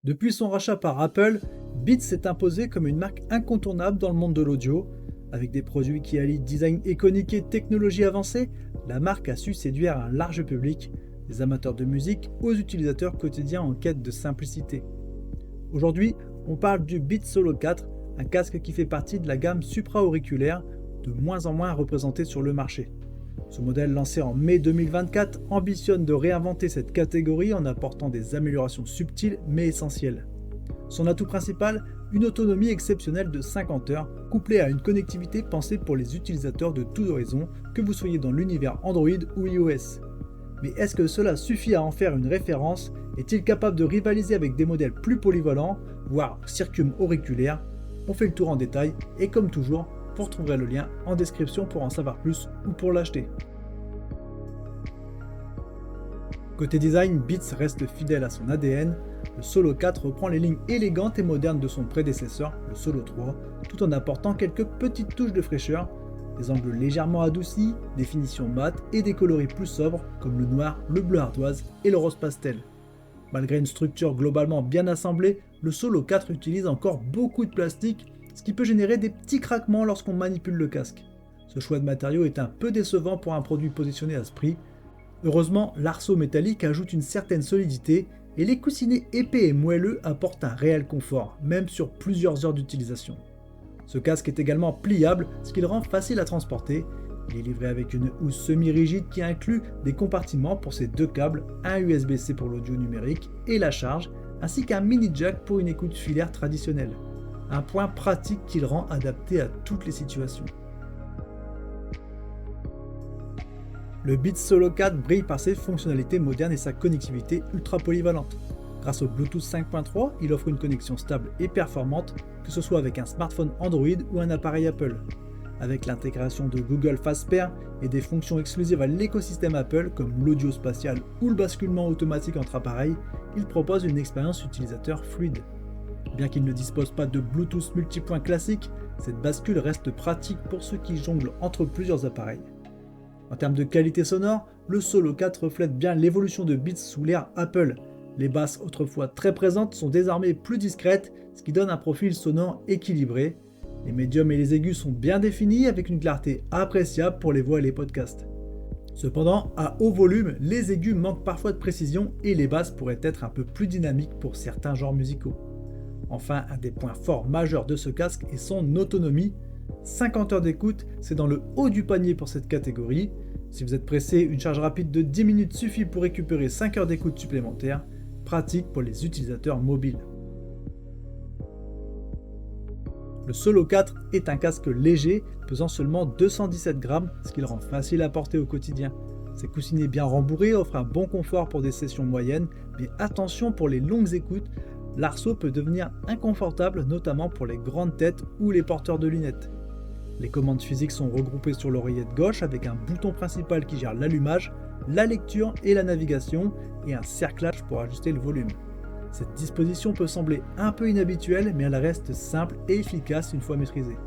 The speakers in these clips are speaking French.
Depuis son rachat par Apple, Beats s'est imposé comme une marque incontournable dans le monde de l'audio. Avec des produits qui allient design iconique et technologie avancée, la marque a su séduire un large public, des amateurs de musique aux utilisateurs quotidiens en quête de simplicité. Aujourd'hui, on parle du Beats Solo 4, un casque qui fait partie de la gamme supra-auriculaire, de moins en moins représentée sur le marché. Ce modèle lancé en mai 2024 ambitionne de réinventer cette catégorie en apportant des améliorations subtiles mais essentielles. Son atout principal, une autonomie exceptionnelle de 50 heures, couplée à une connectivité pensée pour les utilisateurs de tous horizons, que vous soyez dans l'univers Android ou iOS. Mais est-ce que cela suffit à en faire une référence? Est-il capable de rivaliser avec des modèles plus polyvalents, voire circum-auriculaires? On fait le tour en détail et comme toujours, vous retrouverez le lien en description pour en savoir plus ou pour l'acheter. Côté design, Beats reste fidèle à son ADN. Le Solo 4 reprend les lignes élégantes et modernes de son prédécesseur, le Solo 3, tout en apportant quelques petites touches de fraîcheur, des angles légèrement adoucis, des finitions mates et des coloris plus sobres comme le noir, le bleu ardoise et le rose pastel. Malgré une structure globalement bien assemblée, le Solo 4 utilise encore beaucoup de plastique, ce qui peut générer des petits craquements lorsqu'on manipule le casque. Ce choix de matériaux est un peu décevant pour un produit positionné à ce prix. Heureusement, l'arceau métallique ajoute une certaine solidité et les coussinets épais et moelleux apportent un réel confort, même sur plusieurs heures d'utilisation. Ce casque est également pliable, ce qui le rend facile à transporter. Il est livré avec une housse semi-rigide qui inclut des compartiments pour ses deux câbles, un USB-C pour l'audio numérique et la charge, ainsi qu'un mini jack pour une écoute filaire traditionnelle. Un point pratique qui le rend adapté à toutes les situations. Le Beats Solo 4 brille par ses fonctionnalités modernes et sa connectivité ultra polyvalente. Grâce au Bluetooth 5.3, il offre une connexion stable et performante, que ce soit avec un smartphone Android ou un appareil Apple. Avec l'intégration de Google Fast Pair et des fonctions exclusives à l'écosystème Apple comme l'audio spatial ou le basculement automatique entre appareils, il propose une expérience utilisateur fluide. Bien qu'il ne dispose pas de Bluetooth multipoint classique, cette bascule reste pratique pour ceux qui jonglent entre plusieurs appareils. En termes de qualité sonore, le Solo 4 reflète bien l'évolution de Beats sous l'ère Apple. Les basses autrefois très présentes sont désormais plus discrètes, ce qui donne un profil sonore équilibré. Les médiums et les aigus sont bien définis avec une clarté appréciable pour les voix et les podcasts. Cependant, à haut volume, les aigus manquent parfois de précision et les basses pourraient être un peu plus dynamiques pour certains genres musicaux. Enfin, un des points forts majeurs de ce casque est son autonomie. 50 heures d'écoute, c'est dans le haut du panier pour cette catégorie. Si vous êtes pressé, une charge rapide de 10 minutes suffit pour récupérer 5 heures d'écoute supplémentaires, pratique pour les utilisateurs mobiles. Le Solo 4 est un casque léger, pesant seulement 217 grammes, ce qui le rend facile à porter au quotidien. Ses coussinets bien rembourrés offrent un bon confort pour des sessions moyennes, mais attention pour les longues écoutes, l'arceau peut devenir inconfortable, notamment pour les grandes têtes ou les porteurs de lunettes. Les commandes physiques sont regroupées sur l'oreillette gauche avec un bouton principal qui gère l'allumage, la lecture et la navigation, et un cerclage pour ajuster le volume. Cette disposition peut sembler un peu inhabituelle, mais elle reste simple et efficace une fois maîtrisée.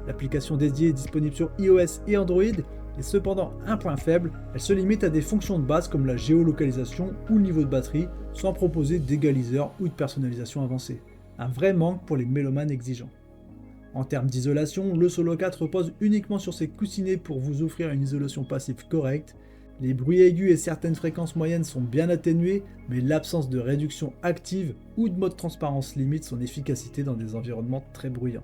L'application dédiée est disponible sur iOS et Android, et cependant un point faible, elle se limite à des fonctions de base comme la géolocalisation ou le niveau de batterie, sans proposer d'égaliseur ou de personnalisation avancée. Un vrai manque pour les mélomanes exigeants. En termes d'isolation, le Solo 4 repose uniquement sur ses coussinets pour vous offrir une isolation passive correcte. Les bruits aigus et certaines fréquences moyennes sont bien atténués, mais l'absence de réduction active ou de mode transparence limite son efficacité dans des environnements très bruyants.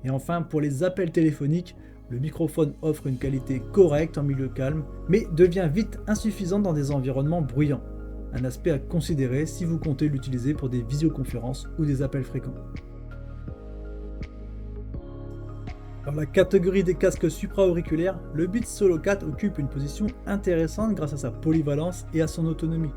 Et enfin, pour les appels téléphoniques, le microphone offre une qualité correcte en milieu calme, mais devient vite insuffisant dans des environnements bruyants. Un aspect à considérer si vous comptez l'utiliser pour des visioconférences ou des appels fréquents. Dans la catégorie des casques supra-auriculaires, le Beats Solo 4 occupe une position intéressante grâce à sa polyvalence et à son autonomie.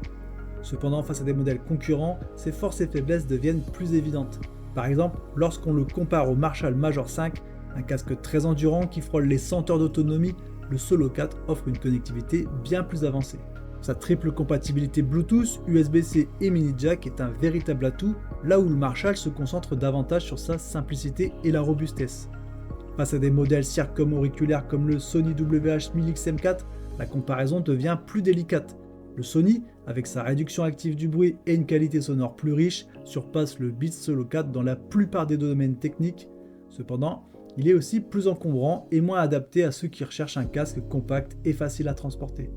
Cependant, face à des modèles concurrents, ses forces et faiblesses deviennent plus évidentes. Par exemple, lorsqu'on le compare au Marshall Major 5, un casque très endurant qui frôle les 100 heures d'autonomie, le Solo 4 offre une connectivité bien plus avancée. Sa triple compatibilité Bluetooth, USB-C et mini jack est un véritable atout, là où le Marshall se concentre davantage sur sa simplicité et la robustesse. Face à des modèles circum-auriculaires comme le Sony WH-1000XM4, la comparaison devient plus délicate. Le Sony avec sa réduction active du bruit et une qualité sonore plus riche, surpasse le Beats Solo 4 dans la plupart des domaines techniques. Cependant, il est aussi plus encombrant et moins adapté à ceux qui recherchent un casque compact et facile à transporter.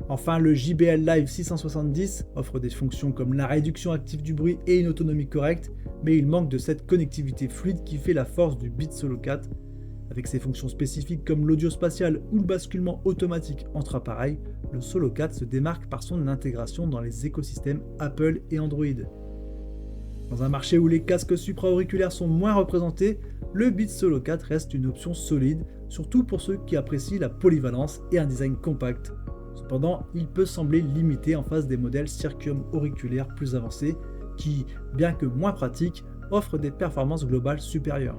Enfin, le JBL Live 670 offre des fonctions comme la réduction active du bruit et une autonomie correcte, mais il manque de cette connectivité fluide qui fait la force du Beats Solo 4. Avec ses fonctions spécifiques comme l'audio spatial ou le basculement automatique entre appareils, le Solo 4 se démarque par son intégration dans les écosystèmes Apple et Android. Dans un marché où les casques supra-auriculaires sont moins représentés, le Beats Solo 4 reste une option solide, surtout pour ceux qui apprécient la polyvalence et un design compact. Cependant, il peut sembler limité en face des modèles circum-auriculaires plus avancés qui, bien que moins pratiques, offrent des performances globales supérieures.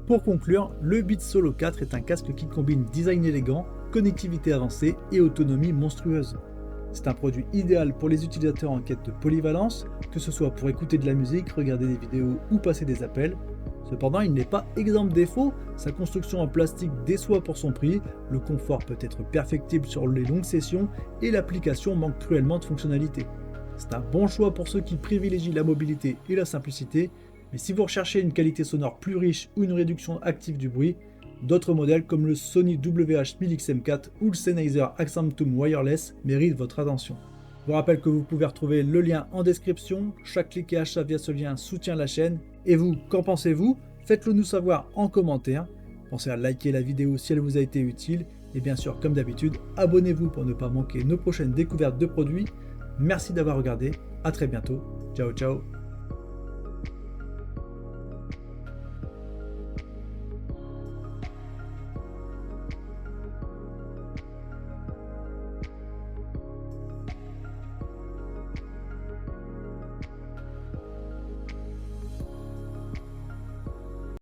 Pour conclure, le Beats Solo 4 est un casque qui combine design élégant, connectivité avancée et autonomie monstrueuse. C'est un produit idéal pour les utilisateurs en quête de polyvalence, que ce soit pour écouter de la musique, regarder des vidéos ou passer des appels. Cependant, il n'est pas exempt de défauts, sa construction en plastique déçoit pour son prix, le confort peut être perfectible sur les longues sessions et l'application manque cruellement de fonctionnalités. C'est un bon choix pour ceux qui privilégient la mobilité et la simplicité, mais si vous recherchez une qualité sonore plus riche ou une réduction active du bruit, d'autres modèles comme le Sony WH-1000XM4 ou le Sennheiser Accentum Wireless méritent votre attention. Je vous rappelle que vous pouvez retrouver le lien en description, chaque clic et achat via ce lien soutient la chaîne. Et vous, qu'en pensez-vous? Faites-le nous savoir en commentaire. Pensez à liker la vidéo si elle vous a été utile. Et bien sûr, comme d'habitude, abonnez-vous pour ne pas manquer nos prochaines découvertes de produits. Merci d'avoir regardé, à très bientôt. Ciao ciao.